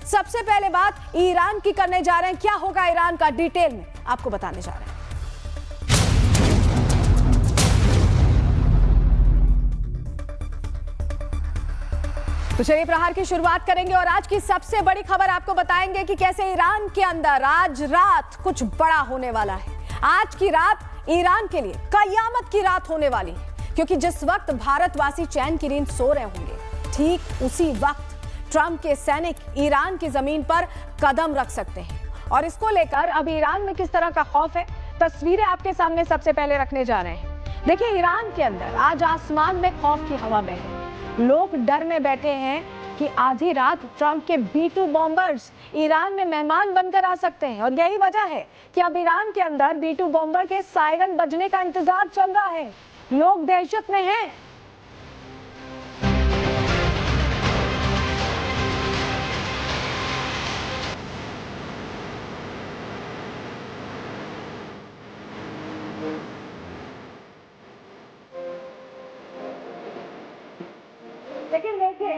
सबसे पहले बात ईरान की करने जा रहे हैं। क्या होगा ईरान का, डिटेल में आपको बताने जा रहे हैं। तो चलिए प्रहार की शुरुआत करेंगे और आज की सबसे बड़ी खबर आपको बताएंगे कि कैसे ईरान के अंदर आज रात कुछ बड़ा होने वाला है। आज की रात ईरान के लिए कयामत की रात होने वाली है, क्योंकि जिस वक्त भारतवासी चैन की नींद सो रहे होंगे, ठीक उसी वक्त ट्रंप के सैनिक ईरान की जमीन पर कदम रख सकते हैं। और इसको लेकर अब ईरान में किस तरह का खौफ है, तस्वीरें आपके सामने सबसे पहले रखने जा रहे हैं। देखिए, ईरान के अंदर आज आसमान में खौफ की हवा बह है। लोग डर में बैठे हैं कि आधी रात ट्रंप के B-2 बॉम्बर्स ईरान में मेहमान बनकर आ सकते हैं। और यही वजह है कि अब ईरान के अंदर B-2 बॉम्बर के सायरन बजने का इंतजार चल रहा है। लोग दहशत में हैं। लेकिन देखिए,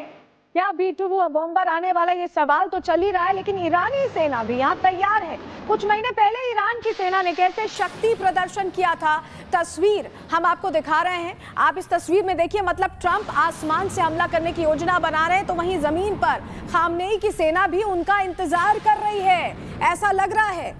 क्या B-2 बॉम्बर आने वाला, ये सवाल तो चल ही रहा है, लेकिन ईरानी सेना भी यहाँ तैयार है। कुछ महीने पहले ईरान की सेना ने कैसे शक्ति प्रदर्शन किया था, तस्वीर हम आपको दिखा रहे हैं। आप इस तस्वीर में देखिए, मतलब ट्रंप आसमान से हमला करने की योजना बना रहे हैं, तो वहीं जमीन पर खामनेई की सेना भी उनका इंतजार कर रही है, ऐसा लग रहा है।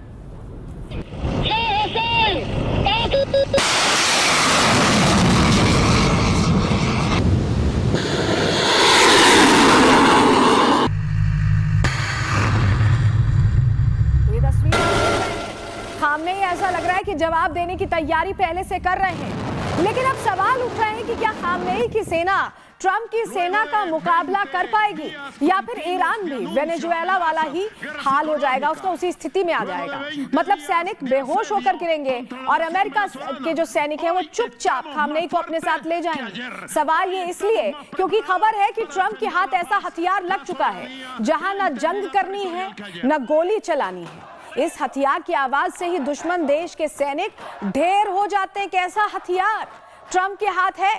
खामनेई ऐसा लग रहा है कि जवाब देने की तैयारी पहले से कर रहे हैं। लेकिन अब सवाल उठ रहे हैं कि क्या खामनेई की सेना ट्रंप की सेना का मुकाबला कर पाएगी, या फिर ईरान भी वेनेजुएला वाला ही हाल हो जाएगा, उसका उसी स्थिति में आ जाएगा। मतलब सैनिक बेहोश होकर गिरेंगे और अमेरिका के जो सैनिक हैं वो चुपचाप खामनेई को अपने साथ ले जाएंगे। सवाल ये इसलिए क्योंकि खबर है कि ट्रंप के हाथ ऐसा हथियार लग चुका है जहां न जंग करनी है न गोली चलानी है। इस हथियार की आवाज से ही दुश्मन देश के सैनिक ढेर हो जाते हैं। कैसा हथियार ट्रंप के हाथ है,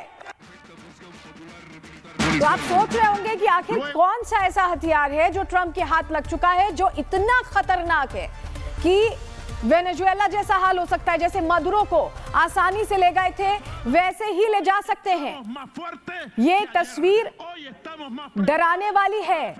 तो आप सोच रहे होंगे कि आखिर कौन सा ऐसा हथियार है जो ट्रंप के हाथ लग चुका है, जो इतना खतरनाक है कि वेनेजुएला जैसा हाल हो सकता है। जैसे मदुरो को आसानी से ले गए थे, वैसे ही ले जा सकते हैं। ये तस्वीर डराने वाली है,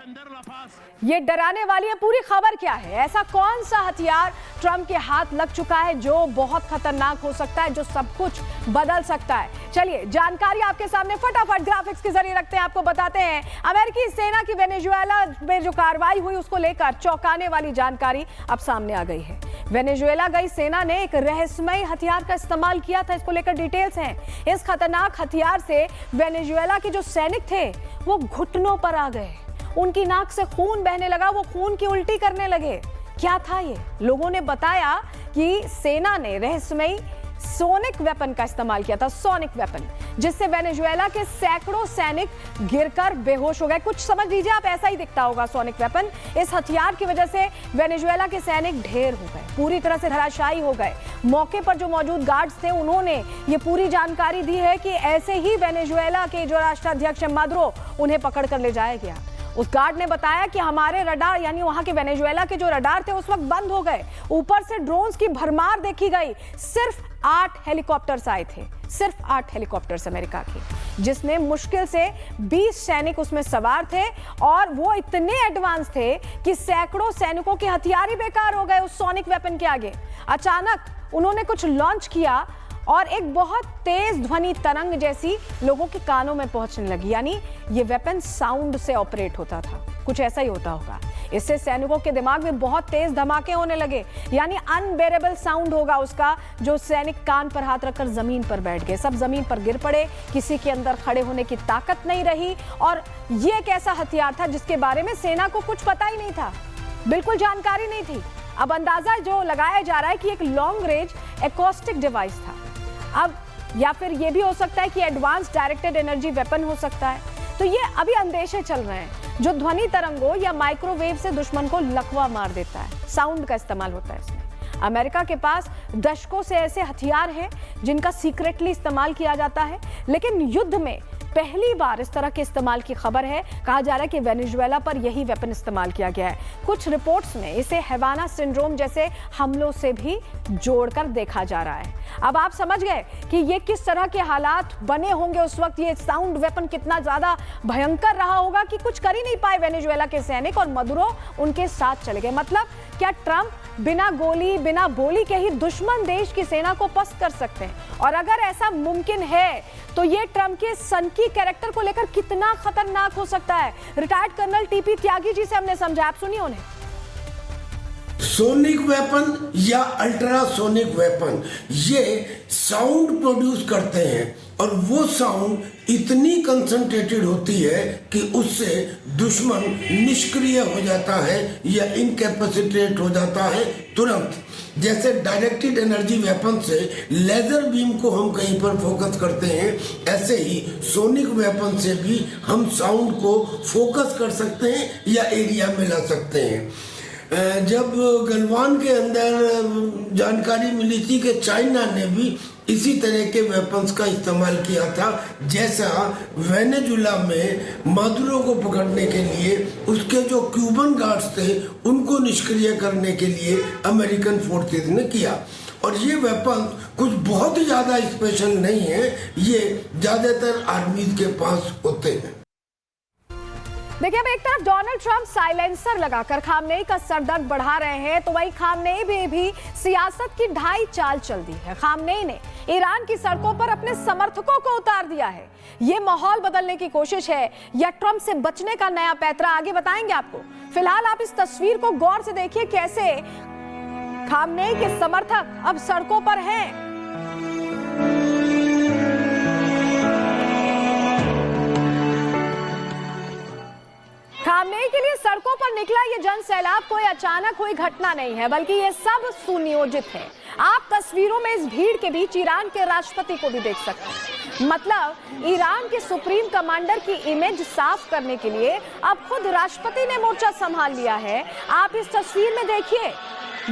ये डराने वाली है। पूरी खबर क्या है, ऐसा कौन सा हथियार ट्रंप के हाथ लग चुका है जो बहुत खतरनाक हो सकता है, जो सब कुछ बदल सकता है। चलिए जानकारी आपके सामने फटाफट ग्राफिक्स के जरिए रखते हैं, आपको बताते हैं। अमेरिकी सेना की वेनेजुएला में जो कार्रवाई हुई उसको लेकर चौंकाने वाली जानकारी अब सामने आ गई है। वेनेजुएला गई सेना ने एक रहस्यमय हथियार का इस्तेमाल किया था, इसको लेकर डिटेल्स हैं। इस खतरनाक हथियार से वेनेजुएला के जो सैनिक थे वो घुटनों पर आ गए, उनकी नाक से खून बहने लगा, वो खून की उल्टी करने लगे। क्या था ये? लोगों ने बताया कि सेना ने रहस्यमयी सोनिक वेपन का इस्तेमाल किया था, सोनिक वेपन, जिससे वेनेजुएला के सैकड़ों सैनिक गिरकर बेहोश हो गए। कुछ समझ लीजिए आप, ऐसा ही दिखता होगा सोनिक वेपन। इस हथियार की वजह से वेनेजुएला के सैनिक ढेर हो गए, पूरी तरह से धराशायी हो गए। मौके पर जो मौजूद गार्ड्स थे उन्होंने ये पूरी जानकारी दी है कि ऐसे ही वेनेजुएला के जो राष्ट्राध्यक्ष मदुरो, उन्हें पकड़ कर ले जाया गया। उस गार्ड ने बताया कि हमारे रडार, यानी वहां के वेनेजुएला के जो रडार थे उस वक्त बंद हो गए, ऊपर से ड्रोन्स की भरमार देखी गई। सिर्फ 8 हेलीकॉप्टर्स आए थे, सिर्फ 8 हेलीकॉप्टर्स अमेरिका के, जिसमें मुश्किल से 20 सैनिक उसमें सवार थे, और वो इतने एडवांस थे कि सैकड़ों सैनिकों के हथियार ही बेकार हो गए उस सोनिक वेपन के आगे। अचानक उन्होंने कुछ लॉन्च किया और एक बहुत तेज ध्वनि तरंग जैसी लोगों के कानों में पहुंचने लगी, यानी ये वेपन साउंड से ऑपरेट होता था, कुछ ऐसा ही होता होगा। इससे सैनिकों के दिमाग में बहुत तेज धमाके होने लगे, यानी अनबेरेबल साउंड होगा उसका, जो सैनिक कान पर हाथ रखकर जमीन पर बैठ गए। सब जमीन पर गिर पड़े, किसी के अंदर खड़े होने की ताकत नहीं रही। और ये एक ऐसा हथियार था जिसके बारे में सेना को कुछ पता ही नहीं था, बिल्कुल जानकारी नहीं थी। अब अंदाजा जो लगाया जा रहा है कि एक लॉन्ग रेंज एकॉस्टिक डिवाइस था। अब या फिर ये भी हो सकता है कि एडवांस डायरेक्टेड एनर्जी वेपन हो सकता है। तो ये अभी अंदेशे चल रहे हैं, जो ध्वनि तरंगों या माइक्रोवेव से दुश्मन को लकवा मार देता है। साउंड का इस्तेमाल होता है इसमें। अमेरिका के पास दशकों से ऐसे हथियार हैं जिनका सीक्रेटली इस्तेमाल किया जाता है, लेकिन युद्ध में पहली बार इस तरह के इस्तेमाल की खबर है। कहा जा रहा है कि वेनेजुएला पर यही वेपन इस्तेमाल किया गया है। कुछ रिपोर्ट्स में इसे हैवाना सिंड्रोम जैसे हमलों से भी जोड़कर देखा जा रहा है। अब आप समझ गए कि ये किस तरह के हालात बने होंगे उस वक्त। ये साउंड वेपन कितना ज्यादा भयंकर रहा होगा कि कुछ कर ही नहीं पाए वेनेजुएला के सैनिक और मदुरो उनके साथ चले गए। मतलब क्या ट्रंप बिना गोली बिना बोली के ही दुश्मन देश की सेना को पस्त कर सकते हैं? और अगर ऐसा मुमकिन है तो ये ट्रंप के सनकी कैरेक्टर को लेकर कितना खतरनाक हो सकता है? Retired colonel TP Tyagi ji से हमने समझा, आप सुनिए उन्हें। सोनिक वेपन या अल्ट्रासोनिक वेपन ये साउंड प्रोड्यूस करते हैं और वो साउंड इतनी कंसंट्रेटेड होती है कि उससे दुश्मन निष्क्रिय हो जाता है या इनकैपेसिटेट हो जाता है तुरंत। जैसे डायरेक्टेड एनर्जी वेपन से लेजर बीम को हम कहीं पर फोकस करते हैं, ऐसे ही सोनिक वेपन से भी हम साउंड को फोकस कर सकते हैं या एरिया में ला सकते हैं। जब गलवान के अंदर जानकारी मिली थी कि चाइना ने भी इसी तरह के वेपन्स का इस्तेमाल किया था, जैसा वेनेजुएला में मादुरो को पकड़ने के लिए उसके जो क्यूबन गार्ड्स थे उनको निष्क्रिय करने के लिए अमेरिकन फोर्सेस ने किया। और ये वेपन कुछ बहुत ही ज्यादा स्पेशल नहीं है, ये ज्यादातर आर्मीज के पास होते हैं। देखिए, अब एक तरफ डोनाल्ड ट्रंप साइलेंसर लगाकर खामनेई का सरदर्द बढ़ा रहे हैं, तो वहीं खामनेई भी सियासत की ढाई चाल चल दी है। खामनेई ने ईरान की सड़कों पर अपने समर्थकों को उतार दिया है। ये माहौल बदलने की कोशिश है या ट्रंप से बचने का नया पैंतरा? आगे बताएंगे आपको। फिलहाल आप इस तस्वीर को गौर से देखिए, कैसे खामनेई के समर्थक अब सड़कों पर हैं। खामनेई के लिए सड़कों पर निकला ये जन सैलाब कोई अचानक हुई घटना नहीं है, बल्कि ये सब सुनियोजित है। आप तस्वीरों में इस भीड़ के बीच ईरान के राष्ट्रपति को भी देख सकते हैं। मतलब ईरान के सुप्रीम कमांडर की इमेज साफ करने के लिए अब खुद राष्ट्रपति ने मोर्चा संभाल लिया है। आप इस तस्वीर में देखिए,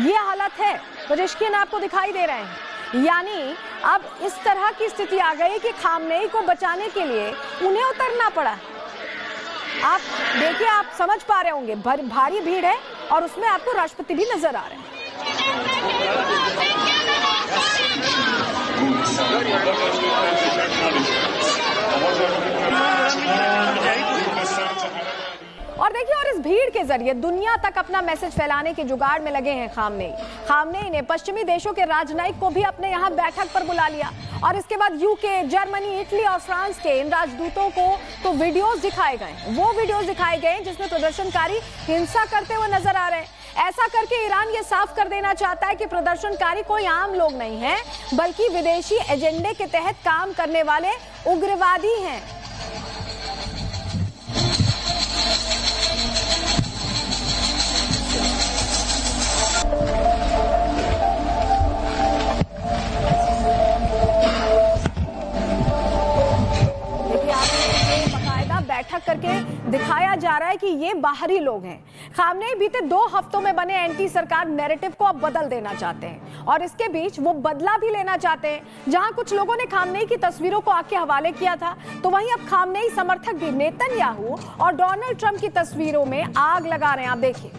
ये हालत है, पेजेश्कियान आपको दिखाई दे रहे हैं। यानी अब इस तरह की स्थिति आ गई कि खामनेई को बचाने के लिए उन्हें उतरना पड़ा। आप देखिए, आप समझ पा रहे होंगे, भारी भीड़ है और उसमें आपको राष्ट्रपति भी नजर आ रहे हैं। और देखिए, और इस भीड़ के जरिए दुनिया तक अपना मैसेज फैलाने के जुगाड़ में लगे हैं खामनेई। खामनेई ने पश्चिमी देशों के राजनयिक को भी अपने यहाँ बैठक पर बुला लिया और इसके बाद यूके, जर्मनी, इटली और फ्रांस के इन राजदूतों को तो वीडियोस दिखाए गए। वो वीडियोस दिखाए गए जिसमें प्रदर्शनकारी हिंसा करते हुए नजर आ रहे हैं। ऐसा करके ईरान ये साफ कर देना चाहता है कि प्रदर्शनकारी कोई आम लोग नहीं है, बल्कि विदेशी एजेंडे के तहत काम करने वाले उग्रवादी हैं। बैठक करके दिखाया जा रहा है कि ये बाहरी लोग हैं। खामनेई बीते 2 हफ्तों में बने एंटी सरकार नैरेटिव को अब बदल देना चाहते हैं और इसके बीच वो बदला भी लेना चाहते हैं। जहां कुछ लोगों ने खामनेई की तस्वीरों को आग के हवाले किया था, तो वहीं अब खामनेई समर्थक भी नेतन्याहू और डोनाल्ड ट्रंप की तस्वीरों में आग लगा रहे हैं। आप देखिए।